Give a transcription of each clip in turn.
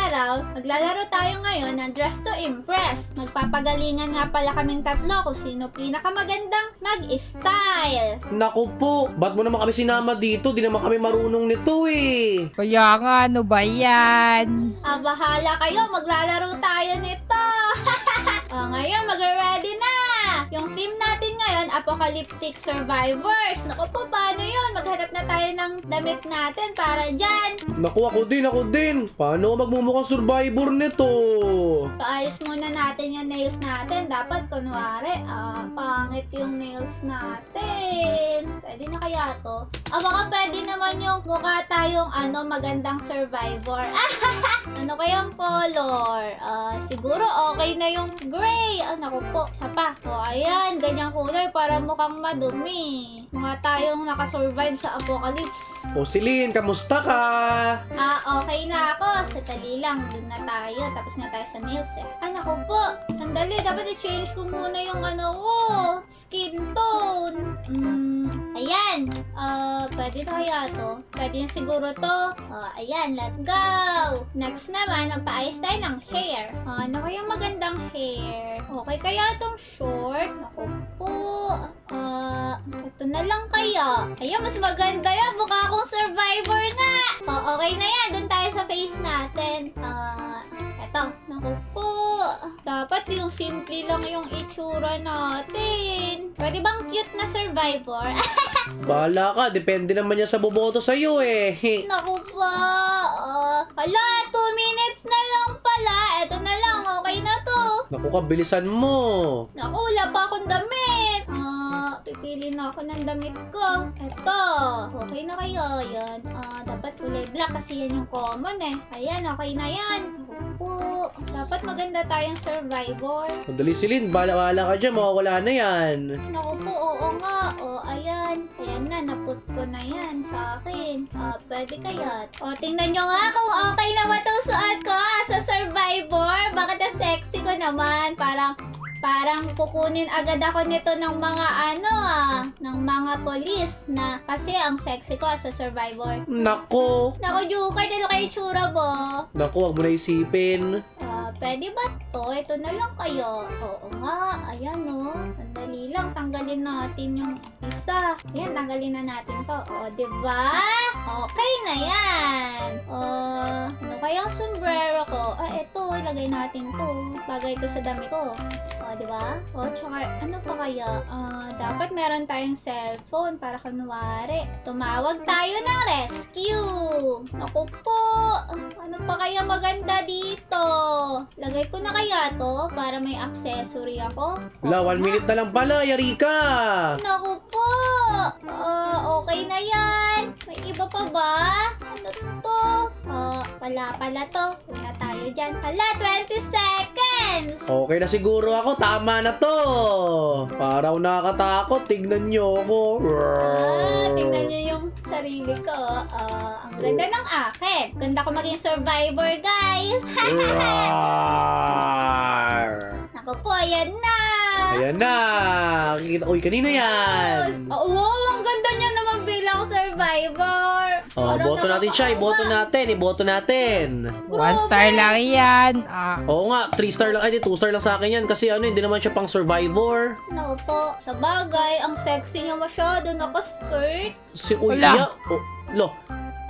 araw, maglalaro tayo ngayon ng Dress to Impress. Magpapagalingan nga pala kaming tatlo kung sino pinakamagandang mag-style. Naku po, ba't mo naman kami sinama dito? Di naman kami marunong nito eh. Kaya nga, ano ba yan? Bahala kayo, maglalaro tayo nito. Ngayon, mag-ready na. Yung team natin ngayon, Apocalyptic Survivors. Naku po, paano yun? Maghanap na tayo ng damit natin para dyan. Naku, ako din. Paano magmumukhang survivor nito? Paayos muna natin yung nails natin. Dapat, kunwari, pangit yung nails natin. Pwede na kaya to? Baka pwede naman yung mukha tayong magandang survivor. Ano kayang color? Siguro okay na yung gray. Naku po, isa pa. Ayan, ganyang kulay para mukhang madumi. Mukha tayong nakasurvive sa apocalypse. O Celine, kamusta ka? Okay na ako. Sandali lang. Doon na tayo. Tapos na tayo sa nails eh. Naku po. Sandali. Dapat i-change ko muna yung skin tone. Ayan. Pwede na kaya to? Pwede na siguro to. Ayan. Let's go. Next naman, magpaayos tayo ng hair. Ano kaya magandang hair? Okay kaya tong short? Naku po. Ito na lang kaya. Ayan, mas maganda yan. Mukha akong survivor nga. Okay na yan. Doon tayo sa face natin. Eto. Naku po. Dapat yung simple lang yung itsura natin. Pwede bang cute na survivor? Bahala ka, depende naman yan sa boboto sa'yo eh. Naku po. Hala, 2 minutes na lang pala. Eto na lang. Okay na to. Naku ka, bilisan mo. Naku, wala pa akong damit. Pipili na ako ng damit ko. Eto. Okay na kayo. Yan. Dapat kulay black kasi yan yung common eh. Ayan, okay na yan. Naku. Dapat maganda tayong survivor. Madali Celine, bahala ka dyan, mawawala na yan. Naku po, oo nga. Ayan. Ayan na, naput ko na yan sa akin. Pwede kaya. Tingnan nyo nga kung okay na ba itong suot ko sa survivor. Bakit ang sexy ko naman? Parang kukunin agad ako nito ng mga ng mga polis na kasi ang sexy ko sa survivor. Naku, Jukay, dalo kayo tsura mo. naku, wag mo na isipin. Pwede ba to? Ito na lang kayo. Oo nga. Ayan Sandali lang. Tanggalin natin yung isa. Ayan, tanggalin na natin to. Diba? Okay na yan. Ano kayang sombrero ko? Ito. Ilagay natin to. Bagay ito sa dami ko. Diba? Tsaka, ano pa kaya? Dapat meron tayong cellphone para kunwari. Tumawag tayo ng rescue. Naku po. Ano pa kaya maganda dito? Lagay ko na kaya to para may accessory ako. Wala, 1 minute na lang pala, yari ka. Naku po. Okay na yan. May iba pa ba? Ano to? Wala to. Wala tayo dyan. Hala, 20 seconds. Okay na siguro ako, tama na to. Para ako nakakatakot, tignan nyo ako. Tingnan nyo yung sarili ko. Ang ganda ng akin. Ganda ko maging survivor, guys. Naku po, ayan na. Ayan na. Uy, kanina yan. Wow, ang ganda niya naman bilang survivor. Boto natin siya. Iboto natin. 1 star lang yan. Oo nga, 3 star lang. Ay, 2 star lang sa akin yan. Kasi hindi naman siya pang survivor. Naku po, sa bagay, ang sexy niya masyado. Naka-skirt. Uy, Wala. Lo.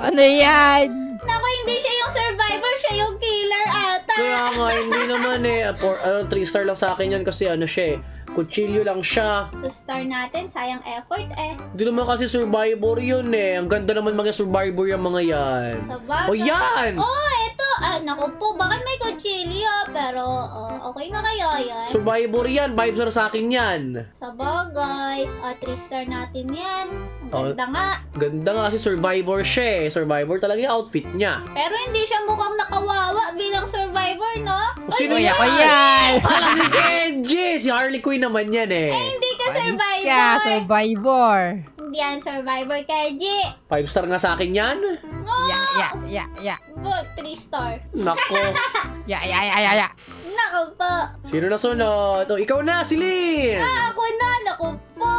Ano yan? Naku, hindi siya yung survivor, siya yung killer ata. Kaya nga, hindi naman 3 star lang sa akin yan kasi siya kutsilyo lang siya. 2 star natin, sayang effort eh. Hindi naman kasi survivor yun Ang ganda naman mga survivor yung mga yan. Sa bagay. O yan! Ito. Naku po, bakit may kutsilyo? Pero, okay na kayo yan. Survivor yan. 5 star sa akin yan. Sa bagay, 3 star natin yan. Ang ganda nga. Ganda nga kasi survivor siya Survivor talaga yung outfit niya. Pero hindi siya mukhang nakawawa bilang survivor, no? Sino Uy, yan? ako yan. Alam si Kenji! Si Harley Quinn naman yan Hindi ka Alis survivor. ka, survivor. Hindi yan survivor, Kenji. 5 star nga sa akin yan. Ya. 3 star. Nako. Ya. Naku po. Sino na sunod? Ikaw na, Celine! Ako na, naku po.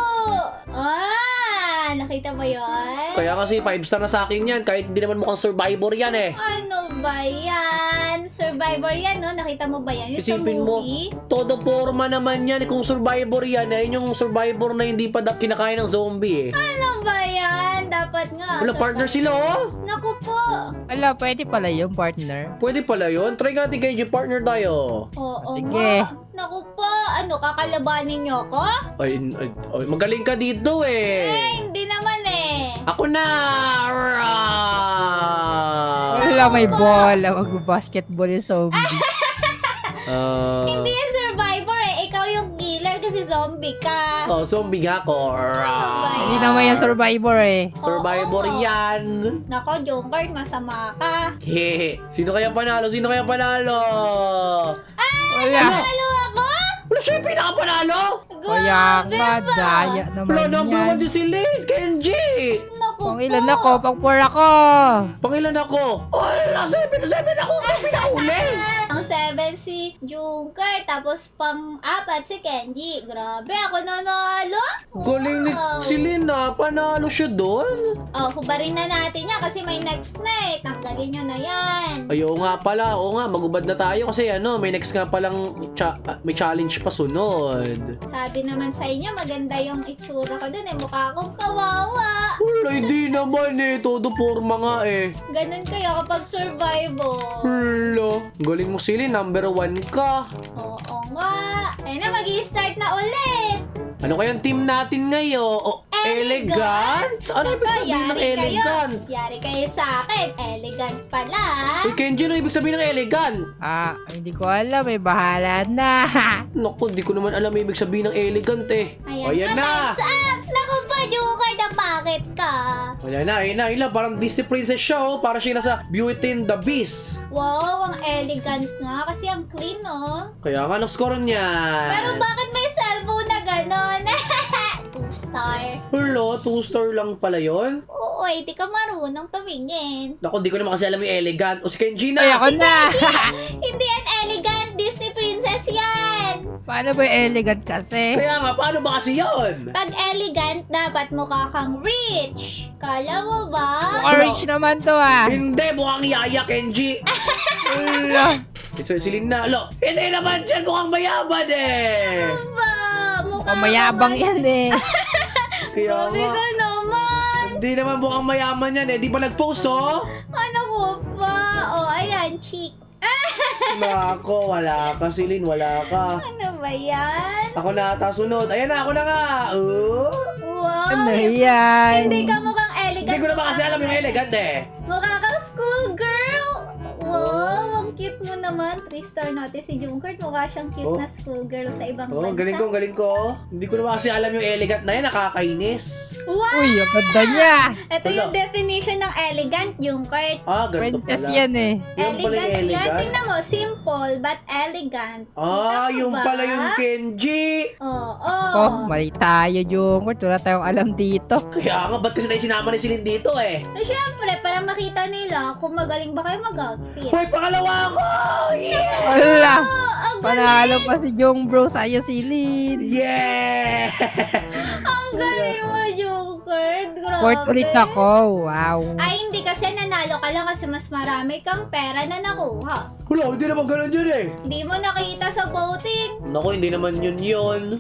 Nakita mo yun? Kaya kasi 5 star na sa akin yan. Kahit hindi naman mukhang survivor yan Ano ba yan? Survivor yan, no? Nakita mo ba yan? Yung sa Isipin mo, movie? todo forma naman yan. Kung survivor yan, ayun yung survivor na hindi pa kinakain ng zombie eh. Ano ba yan? Dapat nga. Wala, partner sila oh. Naku po. Ala, pwede pala yung partner. Pwede pala yun. Try natin kayo yung partner tayo. Oo Sige. nga. Naku po. Ano, kakalabanin niyo ako? Ay, magaling ka dito eh. Hindi naman eh. Ako na! Wala, may bola. Mag-basketball yung zombie. Hindi yung survivor eh. Ikaw yung killer kasi zombie ka. Oh, zombie nga ako. Hindi naman yung survivor eh. Survivor Oo. yan. Nako, Junkard, masama ka. Hehe. Sino kaya panalo? Sino kaya panalo? Wala. Halo ako? Wala siya yung pinakapanalo? Kaya Grabe nga, ba? daya Wala, naman number yan. 1 si Celine, Kenji. Naku Pang ilan po. ako? Pang 4 ako. Pangilan ako? Wala, 7 ako. Ang pinakauli. Ang 7 si Junkard, tapos pang-4 si Kenji. Grabe, ako nanalo. Galing ni Celine na. Panalo siya doon. Oh, hubarin na natin yan kasi may next na eh. Tanggalin nyo na yan. Ay, oo nga pala. Oo nga, magubad na tayo kasi ano, may next nga palang may challenge pa sunod. Sabi naman sa inyo, maganda yung itsura ko dun eh. Mukha akong kawawa. Wala, hindi naman eh. Todo forma nga eh. Ganun kayo kapag survival. Wala. Galing mo Celine, number 1 ka. Oo nga. Ayun na, mag-i-start na ulit. Ano kayang team natin ngayon? Oh, elegant? Ano ibig sabihin ng elegant? Yari kayo sa akin. Elegant pala. Uy, Kenji, ano ibig sabihin ng elegant? Hindi ko alam. May bahala na. Naku, di ko naman alam ang ibig sabihin ng elegant eh. Ayan na! Time's up! Naku ba, Joker, na bakit ka? Wala na, ayun na, ayun na. Parang Disney princess siya oh. Parang siya nasa Beauty and the Beast. Wow, ang elegant nga. Kasi ang clean, oh. Kaya nga, score niyan. Pero bakit may cellphone na ganon? 2-star. Hello, 2-star lang pala yon. Oo, di ka marunong tumingin. Naku, di ko naman kasi alam yung elegant. O si Kenji na. Ay, ako na. Hindi yan elegant. Disney princess yan. Paano ba yung elegant kasi? Kaya nga, paano ba kasi yun? Pag elegant, dapat mukha kang rich. Kala mo ba? Orange naman to ah. Hindi, mukhang yaya, Kenji. Wala. So, silin na. Alo, hindi naman dyan mukhang mayaman eh. Ba? Mukha Pamayabang yan eh. Kaya Grabe nga. ka naman. Hindi naman mukhang mayaman yan eh. Di pa nag-post oh. Ano ko ba? Oh, ayan, chick. Nako, wala ka, Silin. Wala ka. Ano ba yan? Ako na ata sunod. Ayan na, ako na nga. Wow. Ano yan? Hindi ka mukhang elegant. Hindi ko naman kasi alam yung elegant eh. Mukha kang schoolgirl. Wow, ang cute mo naman. 3-star natin si Junkard. Mukha siyang cute Oh. na schoolgirl sa ibang Oh, bansa. galing ko. Hindi ko naman kasi alam yung elegant na yan. Nakakainis. Wow! Uy, ang ganda niya. Ito yung definition ng elegant, Junkard. Ah, ganito Princess pala. yan eh. Yung pala yung Elegant yan. elegant. Tingnan mo, simple but elegant. Ah, Kita mo yung ba? pala yung Kenji. Oo. Oh, mali tayo, Jungkurt. Wala tayong alam dito. Kaya nga, ba't kasi tayo sinama ni Silin dito eh? So, syempre, para makita nila kung magaling ba kayo mag-outfit. Hoy, pangalawa ako! Yeah! Wala. Oh, ang Panalo pa si Jung bro sa'yo silid. Yeah! Ang galing mo, Junkard. Grabe. Fourth ulit ako. Wow. Ay, hindi kasi nanalo ka lang kasi mas marami kang pera na nakuha. Wala, hindi naman ganun yun eh. Hindi mo nakita sa voting. Naku, hindi naman yun.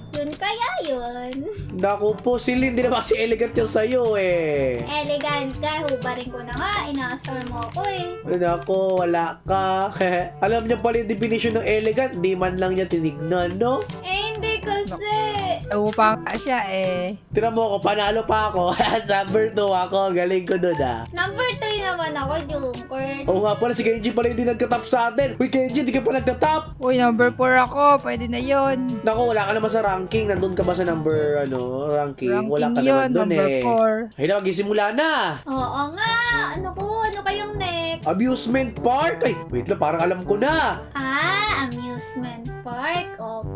Yun kaya yun. Naku po, Silin, hindi naman kasi elegant yung sa'yo eh. Elegant ka. Hubarin ko na nga. Inaasar mo ako eh. Naku, wala ka. Alam niyo pala yung definition ng elegant, di man lang niya tinignan, no? Eh, hindi kasi. Upang ka siya eh. Tira mo ako, panalo pa ako. Number 2 ako, galing ko dun ah. Number 3 naman ako, Junkard. Oo nga pala, si Kenji pala hindi nagka-top sa atin. Uy, Kenji, di ka pa nagka-top. Uy, number 4 ako. Pwede na yun. Naku, wala ka naman sa ranking. Nandun ka ba sa number, ranking? Wala ka Ranking yun, naman dun number eh. 4. Ay na, magsisimula na. Oo nga. Ano kayong next? Amusement park? Ay, wait lang, parang alam ko na. Amusement park.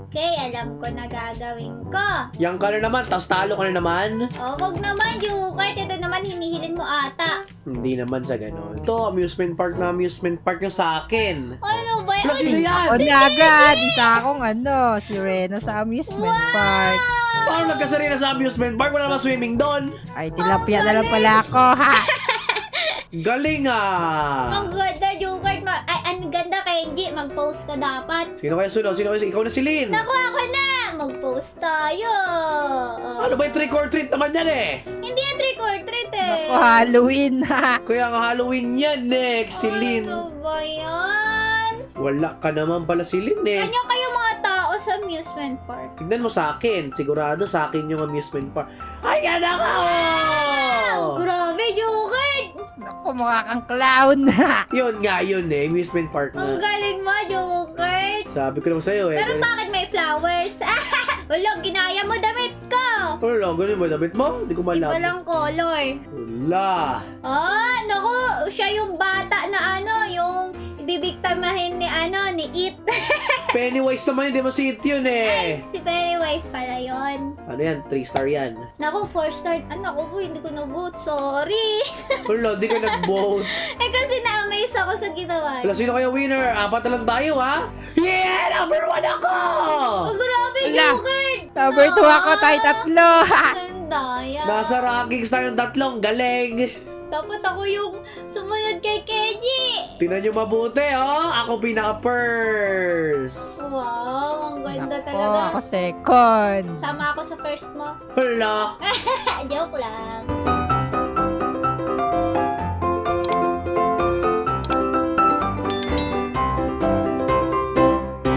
Okay, alam ko na gagawin ko. Yang ka na naman, tas talo ka na naman. Oh, wag naman, Junkard. Ito naman, hinihilin mo ata. Hindi naman sa ganon. Ito, amusement park na amusement park yung sa akin. Ano ba Wala, sino yan? O na agad. Isa akong si Reno sa amusement park. Paano nagkasari na sa amusement park? Wala naman swimming doon. Ay, tilapia na lang pala ako, ha? Galing ah. Ang ganda, Junkard. Ay, ang ganda, Kenji. Kenji, mag-post ka dapat. Sino kaya sunod? Sino kaya? Ikaw na si Lin. Naku, ako na! Mag-post tayo. Oh. Ano ba yung trick or treat naman yan eh? Hindi yan trick or treat eh. Ako, Halloween ha. Kaya nga Halloween yan next, si Lin. Ano ba yan? Wala ka naman pala si Lin eh. Ganyan kayo mga tao sa amusement park. Tignan mo sa akin. Sigurado sa akin yung amusement park. Ayan na ka! Oh, grabe, Joker! Ako, mukha kang clown ha. Yun nga yun eh. Amusement park Ang na. galing mo, Joker! Sabi ko naman sa'yo eh. Pero bakit may flowers? Wala, ginaya mo damit ko! Wala, ganun ba damit mo? Hindi ko Iba malaman. lang color. Wala. Ah, naku, siya yung bata na yung ibibigtamahin ni It. Pennywise naman, hindi mo si It yun eh. Si Pennywise pala yun. Ano yan? 3-star yan. Naku, 4-star. Naku po, hindi ko na-vote. Sorry. Wala, di ka nag-vote. Kasi na-amaze ako sa ginawa. Wala, sino kaya winner? 4 na lang tayo, ha? Yeah! Number 1 ako! Oh, grabe, Wala. Joker! Number 2 ako, tayo tatlo ha. Ang daya. Nasa rankings tayong tatlong. Galing! Dapat ako yung sumunod kay Kenji. Tingnan nyo mabuti, oh! Ako pinaka-first! Wow, ang ganda Ako, talaga. ako second. Sama ako sa first mo. Hala! Joke lang.